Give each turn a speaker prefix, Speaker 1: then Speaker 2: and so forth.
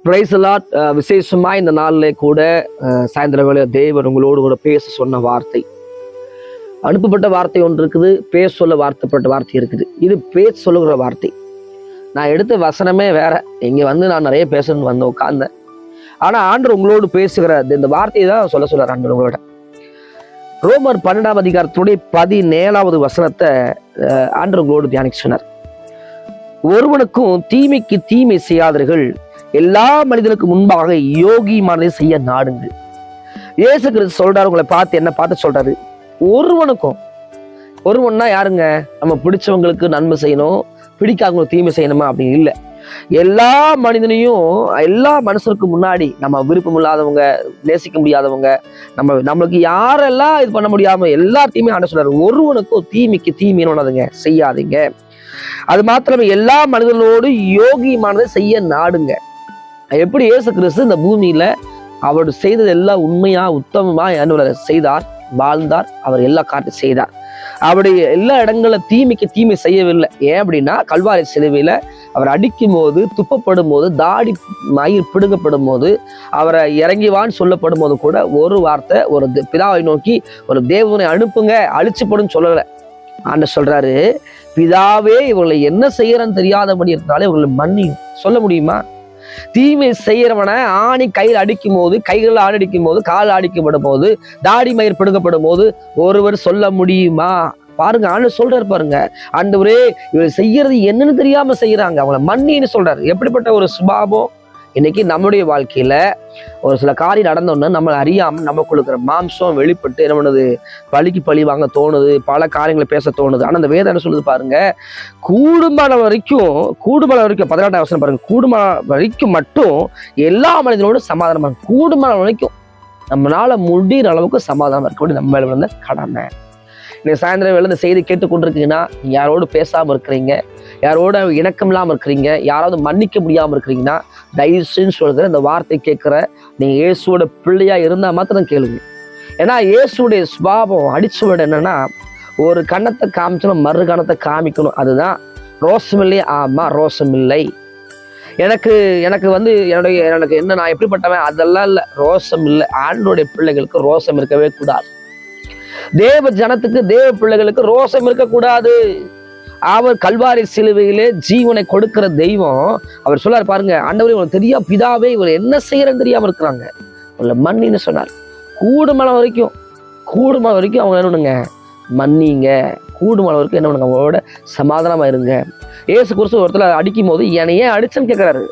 Speaker 1: Price Lord. விசேஷமா இந்த நாளிலே கூட சாயந்தர வேளையில தேவன் உங்களோடு கூட பேச சொன்ன வார்த்தை, அனுப்பப்பட்ட வார்த்தை ஒன்று இருக்குது, பேச சொல்ல வார்த்தைப்பட்ட வார்த்தை இருக்குது. இது பேச சொல்லுகிற வார்த்தை. நான் எடுத்த வசனமே வேற. இங்கே நான் நிறைய பேசணும்னு வந்து உட்கார்ந்தேன். ஆனால் ஆண்டவர் உங்களோடு பேசுகிற இந்த வார்த்தையை தான் சொல்ல ஆண்டவர் உங்களோட. ரோமர் 12ஆம் அதிகாரத்துடைய 17வது வசனத்தை ஆண்டவர் உங்களோடு தியானிக்க சொன்னார். ஒருவனுக்கும் தீமைக்கு தீமை செய்யாதீர்கள், எல்லா மனிதனுக்கு முன்பாக யோகியமானதை செய்ய நாடுங்கள். இயேசு கிறிஸ்து சொல்றாரு, உங்களை பார்த்து என்ன பார்த்து சொல்றாரு, ஒருவன்னா யாருங்க? நம்ம பிடிச்சவங்களுக்கு நன்மை செய்யணும், பிடிக்காதவங்களுக்கு தீமை செய்யணுமா அப்படின்னு இல்லை. எல்லா மனிதனையும், எல்லா மனுஷனுக்கு முன்னாடி நம்ம விருப்பம் இல்லாதவங்க, நேசிக்க முடியாதவங்க, நம்மளுக்கு யாரெல்லாம் இது பண்ண முடியாம எல்லாத்தையுமே ஆண்டவர் சொல்றாரு, ஒருவனுக்கும் தீமைக்கு தீமையானதுங்க செய்யாதீங்க. அது மாத்திரமே எல்லா மனிதர்களோடு யோகியமானதை செய்ய நாடுங்க. எப்படி இயேசு கிறிஸ்து இந்த பூமியில அவர் செய்தது எல்லாம் உண்மையா உத்தமமா செய்தார், வாழ்ந்தார், அவர் எல்லா காரியத்தையும் செய்தார். அவருடைய எல்லா இடங்கள்ல தீமைக்கு தீமை செய்யவில்லை. ஏன் அப்படின்னா, கல்வாரி சிலுவையில அவர் அடிக்கும் போது, துப்பப்படும் போது, தாடி மயிர் பிடுங்கப்படும் போது, அவரை இறங்கிவான்னு சொல்லப்படும் போது கூட ஒரு வார்த்தை, ஒரு பிதாவை நோக்கி ஒரு தேவனை அனுப்புங்க, அழிச்சுப்படும் சொல்லலை. ஆண்டவர் சொல்றாரு, பிதாவே இவர்களை என்ன செய்யறன்னு தெரியாதபடி இருந்தாலே இவர்களை மன்னியும் சொல்ல முடியுமா? தீமை செய்யறவனை ஆணி கையில் அடிக்கும் போது, கைகள் ஆடிக்கும் போது, கால் அடிக்கப்படும் போது, தாடி மயிர் பிடுங்கப்படும் போது ஒருவர் சொல்ல முடியுமா? பாருங்க, ஆண்டவர் சொல்றாரு பாருங்க, ஆண்டவரே இவர் செய்யறது என்னன்னு தெரியாம செய்யறாங்க, அவங்கள மன்னின்னு சொல்றாரு. எப்படிப்பட்ட ஒரு சுபாவம்! இன்னைக்கு நம்முடைய வாழ்க்கையில ஒரு சில காரியம் நடந்தோன்னு நம்மளை அறியாம நமக்கு இருக்கிற மாம்சம் வெளிப்பட்டு என்ன பண்ணுது, பழிக்கு பழி வாங்க தோணுது, பல காரியங்களை பேச தோணுது. ஆனா அந்த வேதம் என்ன சொல்லுது பாருங்க, கூடுமான வரைக்கும் 18ஆம் வசனம் பாருங்க, கூடுமான வரைக்கும் மட்டும் எல்லா மனிதனோடும் சமாதானமா, கூடுமான வரைக்கும் நம்மளால முடிகிற அளவுக்கு சமாதானம் இருக்க வேண்டிய நம்ம மேல இருந்த கடமை. இன்னைக்கு சாயந்தரம் வேலை இந்த செய்தி கேட்டுக்கொண்டிருக்கீங்கன்னா, யாரோடு பேசாம இருக்கிறீங்க, யாரோட இணக்கம் இல்லாமல் இருக்கிறீங்க, யாராவது மன்னிக்க முடியாமல் இருக்கிறீங்கன்னா, தயவுசெய்து சொல்கிற இந்த வார்த்தை கேட்குற நீங்கள் இயேசுவோட பிள்ளையா இருந்தால் மாத்திரம் கேளுங்க. ஏன்னா இயேசுடைய சுபாவம் அடிச்சுவிட என்னன்னா, ஒரு கண்ணத்தை காமிச்சணும், மறு கணத்தை காமிக்கணும். அதுதான் ரோசமில்லை. ஆமா, ரோசமில்லை. எனக்கு எனக்கு என்ன, நான் எப்படிப்பட்டவன் அதெல்லாம் இல்லை, ரோசம் இல்லை. ஆண்டோடைய பிள்ளைகளுக்கு ரோசம் இருக்கவே கூடாது. தேவ ஜனத்துக்கு, தேவ பிள்ளைகளுக்கு ரோசம் இருக்கக்கூடாது. அவர் கல்வாரி சிலுவையிலே ஜீவனை கொடுக்கிற தெய்வம். அவர் சொல்லார் பாருங்க, ஆண்டவரே உங்களுக்கு தெரியா, பிதாவே இவர் என்ன செய்யறன்னு தெரியாம இருக்கிறாங்க, உங்களை மன்னின்னு சொன்னார். கூடுமான வரைக்கும் அவங்க என்ன பண்ணுங்க, மன்னிங்க. கூடுமான வரைக்கும் என்ன பண்ணுங்க, அவங்களோட சமாதானமா இருங்க. இயேசு கிறிஸ்து ஒருத்தர் அடிக்கும் போது என்னை ஏன் அடிச்சேன்னு கேட்கிறாரு.